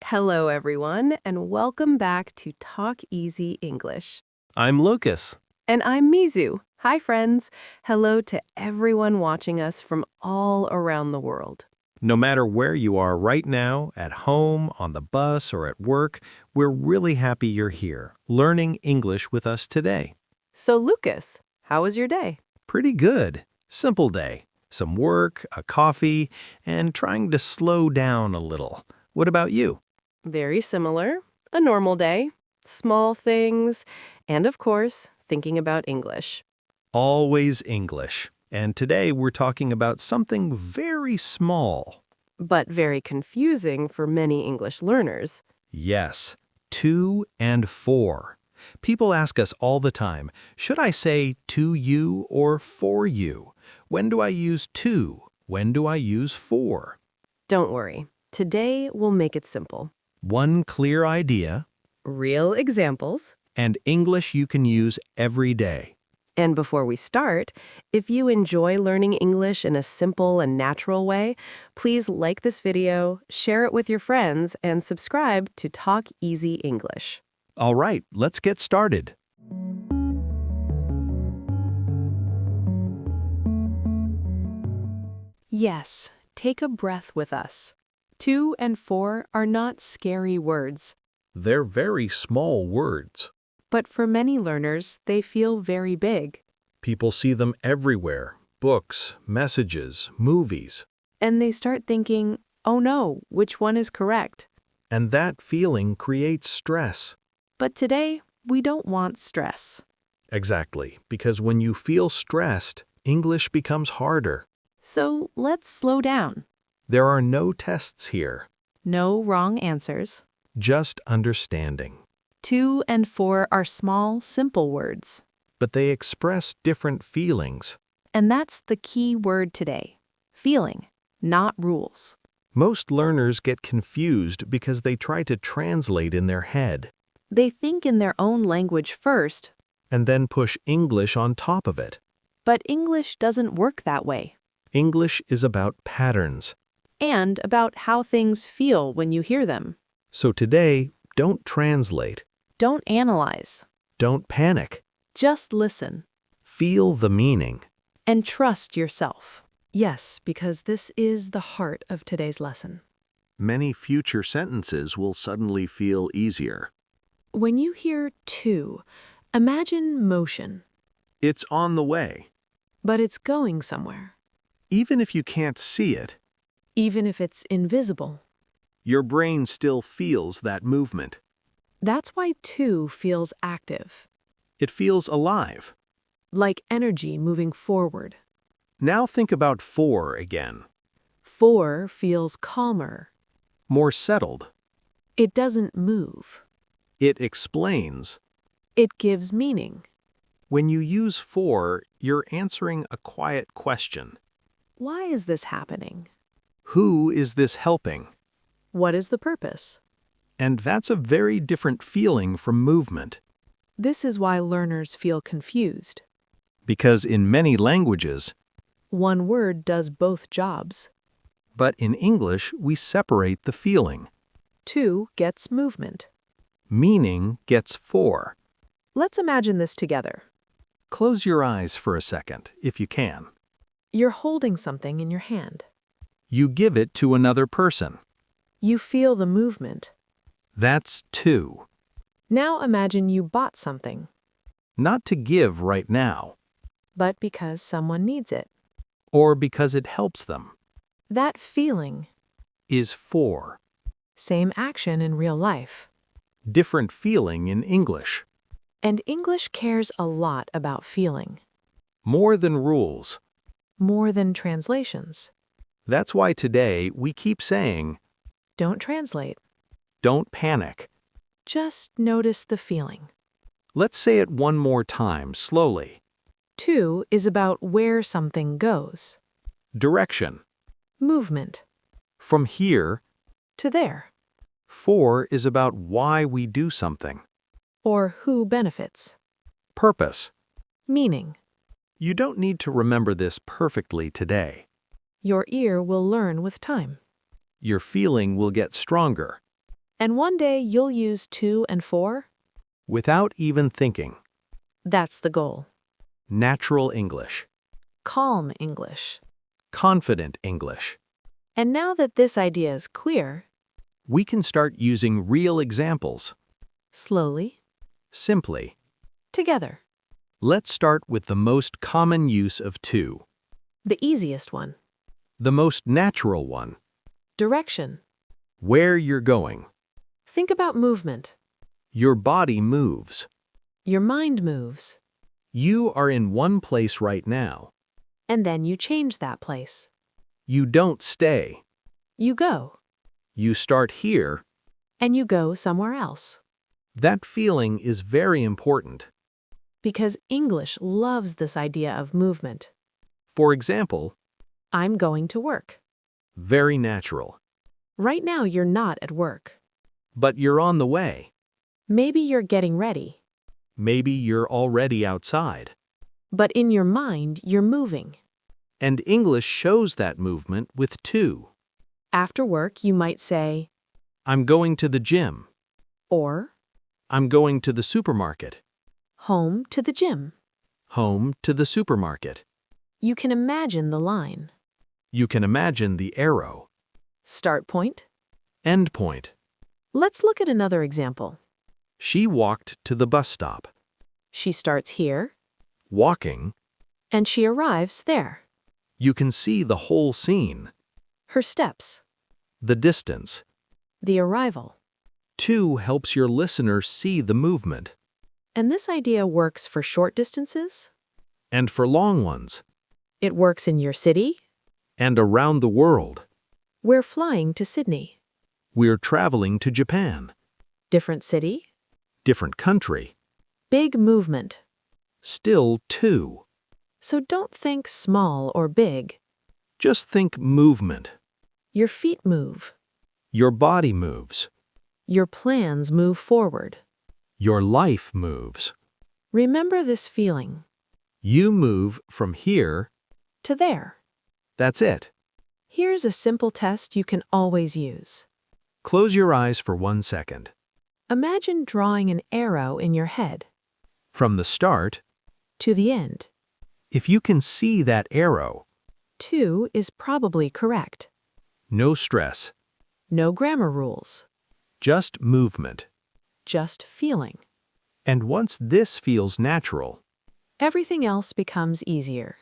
Hello, everyone, and welcome back to TalkEZ English. I'm Lucas. And I'm Mizu. Hi, friends. Hello to everyone watching us from all around the world. No matter where you are right now, at home, on the bus, or at work, we're really happy you're here, learning English with us today. So, Lucas, how was your day? Pretty good. Simple day. Some work, a coffee, and trying to slow down a little. What about you? Very similar. A normal day. Small things. And, of course, thinking about English. Always English. And today we're talking about something very small. But very confusing for many English learners. Yes, to and for. People ask us all the time, should I say to you or for you? When do I use to? When do I use for? Don't worry. Today we'll make it simple. One clear idea, Real examples. and English you can use every day. And before we start, if you enjoy learning English in a simple and natural way, please like this video, share it with your friends, and subscribe to TalkEZ English. All right, let's get started. Yes, take a breath with us. To and for are not scary words, They're very small words. but for many learners, they feel very big. People see them everywhere, books, messages, movies. And they start thinking, oh no, which one is correct? And that feeling creates stress. But today, we don't want stress. Exactly, because when you feel stressed, English becomes harder. So let's slow down. There are no tests here, No wrong answers. just understanding. To and for are small, simple words. But they express different feelings. And that's the key word today. Feeling, not rules. Most learners get confused because they try to translate in their head They think in their own language first, and then push English on top of it. but English doesn't work that way. English is about patterns. And about how things feel when you hear them. So today, don't translate. Don't analyze. Don't panic. Just listen. Feel the meaning. And trust yourself. Yes, because this is the heart of today's lesson. Many future sentences will suddenly feel easier. When you hear to, imagine motion, It's on the way. but it's going somewhere, Even if you can't see it, even if it's invisible. your brain still feels that movement. That's why to feels active, It feels alive. like energy moving forward. Now think about for again. For feels calmer. More settled. It doesn't move. It explains. It gives meaning. When you use for, you're answering a quiet question. Why is this happening? Who is this helping? What is the purpose? And that's a very different feeling from movement. This is why learners feel confused. Because in many languages, One word does both jobs. but in English, we separate the feeling. To gets movement. Meaning gets for. Let's imagine this together. Close your eyes for a second, if you can. You're holding something in your hand. You give it to another person. You feel the movement. That's to. Now imagine you bought something, Not to give right now, but because someone needs it. or because it helps them, That feeling, is for. same action in real life. Different feeling in English. And English cares a lot about feeling, More than rules. more than translations. That's why today we keep saying, Don't translate. don't panic. Just notice the feeling. Let's say it one more time, slowly. To is about where something goes. Direction. Movement. From here, To there. for is about why we do something. Or who benefits. Purpose. Meaning. You don't need to remember this perfectly today. Your ear will learn with time. Your feeling will get stronger. And one day you'll use to and for? Without even thinking. That's the goal. Natural English. Calm English. Confident English. And now that this idea is clear, We can start using real examples. slowly, Simply. together. Let's start with the most common use of to. The easiest one. The most natural one. Direction. Where you're going. Think about movement. Your body moves. Your mind moves. You are in one place right now. And then you change that place. You don't stay. You go. You start here. And you go somewhere else. That feeling is very important. Because English loves this idea of movement. For example, I'm going to work. very natural. Right now you're not at work. But you're on the way. Maybe you're getting ready. Maybe you're already outside. But in your mind, you're moving. And English shows that movement with to. After work, you might say, I'm going to the gym. or I'm going to the supermarket. home to the gym. Home to the supermarket. You can imagine the line. You can imagine the arrow. Start point. End point. Let's look at another example. She walked to the bus stop. She starts here, Walking. and she arrives there. You can see the whole scene. Her steps. The distance. The arrival. To helps your listener see the movement. And this idea works for short distances. And for long ones. It works in your city. And around the world. We're flying to Sydney. We're traveling to Japan. Different city. Different country. Big movement. Still to. So don't think small or big. Just think movement. Your feet move. Your body moves. Your plans move forward. Your life moves. Remember this feeling. You move from here. To there. That's it. Here's a simple test you can always use. Close your eyes for 1 second. Imagine drawing an arrow in your head. From the start, To the end. if you can see that arrow, To is probably correct. no stress, No grammar rules. just movement. Just feeling. And once this feels natural, Everything else becomes easier.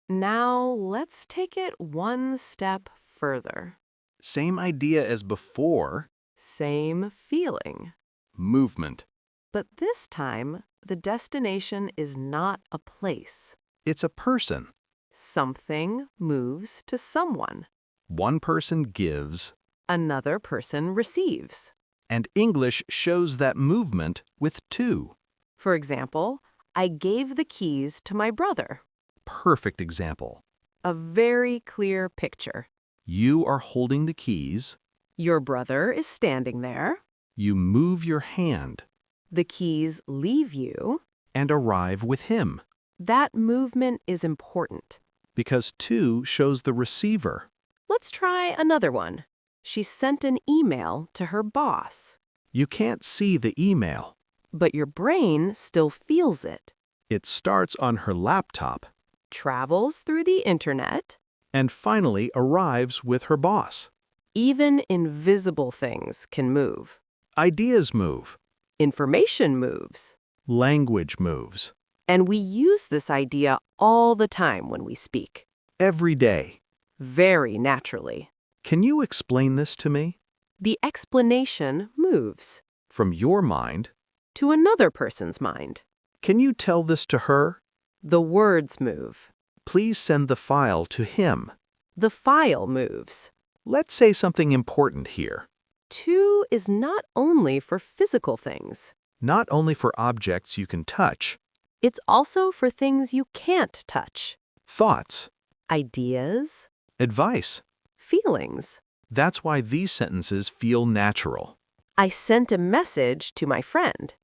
Now let's take it one step further. same idea as before, Same feeling. movement. But this time, the destination is not a place. It's a person. Something moves to someone. One person gives, Another person receives. and English shows that movement with to. For example, I gave the keys to my brother. Perfect example. A very clear picture. You are holding the keys. Your brother is standing there. You move your hand The keys leave you. and arrive with him, That movement is important. because to shows the receiver. Let's try another one. She sent an email to her boss. You can't see the email. But your brain still feels it. It starts on her laptop Travels through the internet. and finally arrives with her boss. Even invisible things can move. Ideas move. Information moves. Language moves. And we use this idea all the time when we speak. Every day. Very naturally. Can you explain this to me? The explanation moves From your mind. to another person's mind. Can you tell this to her? The words move. Please send the file to him. The file moves. Let's say something important here. To is not only for physical things. Not only for objects you can touch. It's also for things you can't touch. Thoughts. Ideas, Advice. feelings. That's why these sentences feel natural. I sent a message to my friend.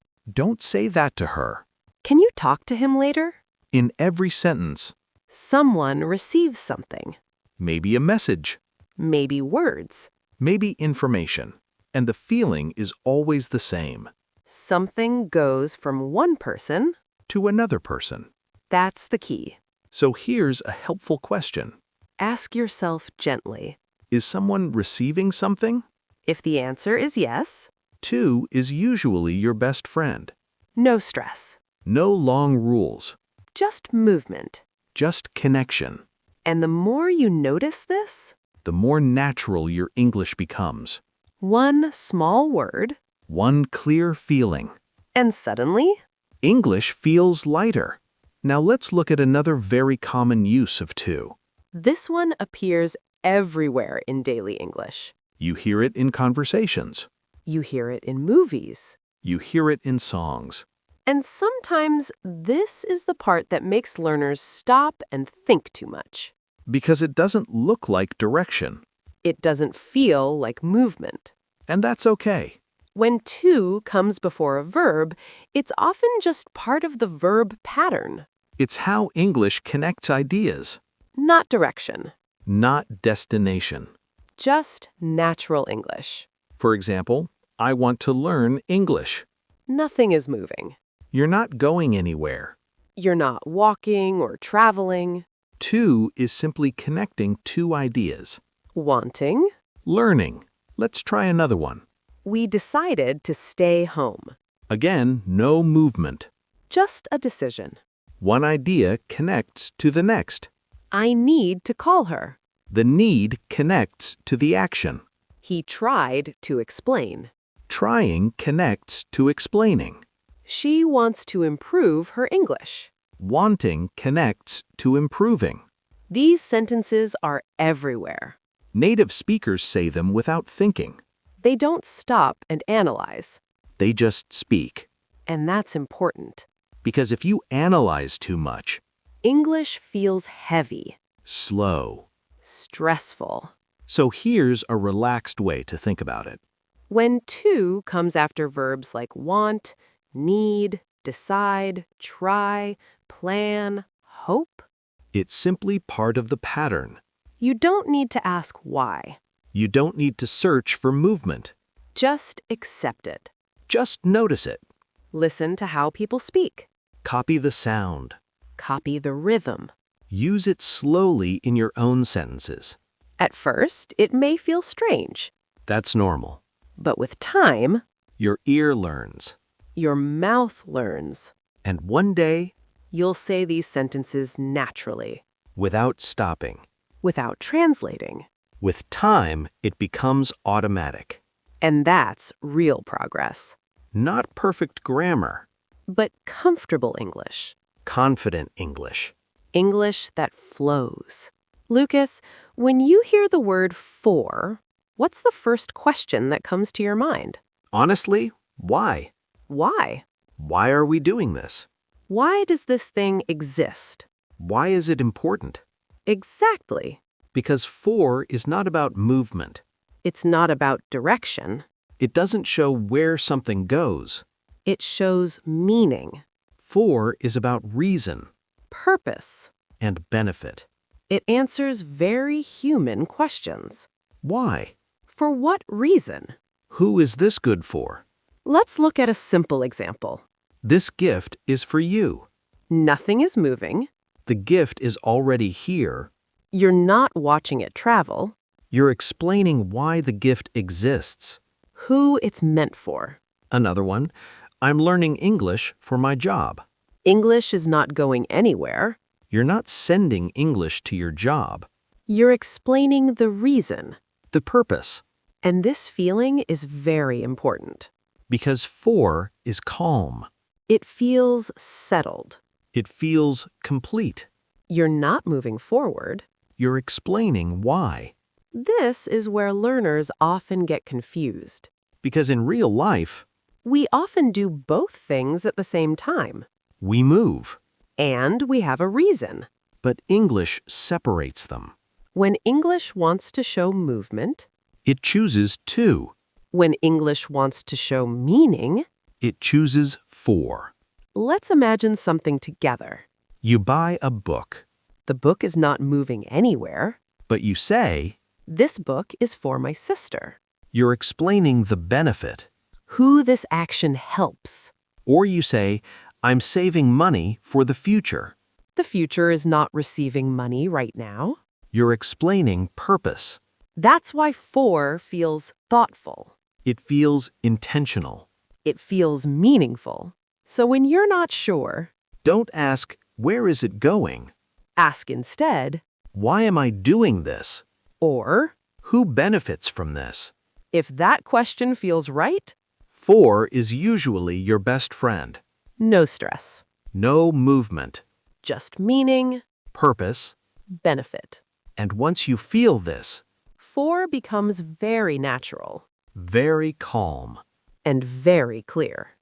Don't say that to her. Can you talk to him later? In every sentence, Someone receives something. maybe a message, Maybe words. maybe information. and the feeling is always the same. Something goes from one person. To another person. That's the key. So here's a helpful question. Ask yourself gently. Is someone receiving something? If the answer is yes, Two is usually your best friend. no stress. No long rules. Just movement. Just connection. And the more you notice this, The more natural your English becomes. one small word, One clear feeling. and suddenly, English feels lighter. Now let's look at another very common use of to. this one appears everywhere in daily English. You hear it in conversations. You hear it in movies. You hear it in songs. And sometimes this is the part that makes learners stop and think too much. Because it doesn't look like direction. It doesn't feel like movement. And that's okay. When to comes before a verb, it's often just part of the verb pattern, It's how English connects ideas, not direction. not destination. Just natural English. For example, I want to learn English. Nothing is moving. You're not going anywhere. You're not walking or traveling. To is simply connecting two ideas. Wanting. Learning. Let's try another one. We decided to stay home. Again, no movement. Just a decision. One idea connects to the next. I need to call her. The need connects to the action. He tried to explain. Trying connects to explaining. She wants to improve her English. Wanting connects to improving. These sentences are everywhere. Native speakers say them without thinking. They don't stop and analyze. They just speak. And that's important. Because if you analyze too much, English feels heavy, slow. stressful. So here's a relaxed way to think about it. When to comes after verbs like want, need, decide, try, plan, hope, It's simply part of the pattern. you don't need to ask why. You don't need to search for movement. Just accept it. Just notice it. Listen to how people speak. Copy the sound. Copy the rhythm. Use it slowly in your own sentences. At first, it may feel strange, That's normal. but with time, Your ear learns. your mouth learns. And one day, You'll say these sentences naturally, without stopping, without translating. with time, it becomes automatic. And that's real progress. Not perfect grammar, But comfortable English. confident English. English that flows. Lucas, when you hear the word for, what's the first question that comes to your mind? Honestly, why? Why? Why are we doing this? Why does this thing exist? Why is it important? Exactly. Because for is not about movement. It's not about direction. It doesn't show where something goes. It shows meaning, For is about reason purpose. and benefit. It answers very human questions. Why? For what reason? Who is this good for? Let's look at a simple example. This gift is for you. Nothing is moving. The gift is already here. You're not watching it travel. You're explaining why the gift exists. Who it's meant for. Another one, I'm learning English for my job. English is not going anywhere. You're not sending English to your job. You're explaining the reason. The purpose. And this feeling is very important. Because for is calm. It feels settled. It feels complete. You're not moving forward. You're explaining why. This is where learners often get confused. Because in real life, We often do both things at the same time. we move. And we have a reason. But English separates them. When English wants to show movement, It chooses to. when English wants to show meaning, It chooses for. let's imagine something together. You buy a book, The book is not moving anywhere. but you say, This book is for my sister. You're explaining the benefit. Who this action helps. Or you say, I'm saving money for the future. The future is not receiving money right now. You're explaining purpose. That's why for feels thoughtful. It feels intentional. It feels meaningful. So when you're not sure, Don't ask, where is it going? ask instead, Why am I doing this? or, Who benefits from this? if that question feels right, For is usually your best friend. no stress. No movement, Just meaning, purpose, benefit. and once you feel this, For becomes very natural very calm. and very clear.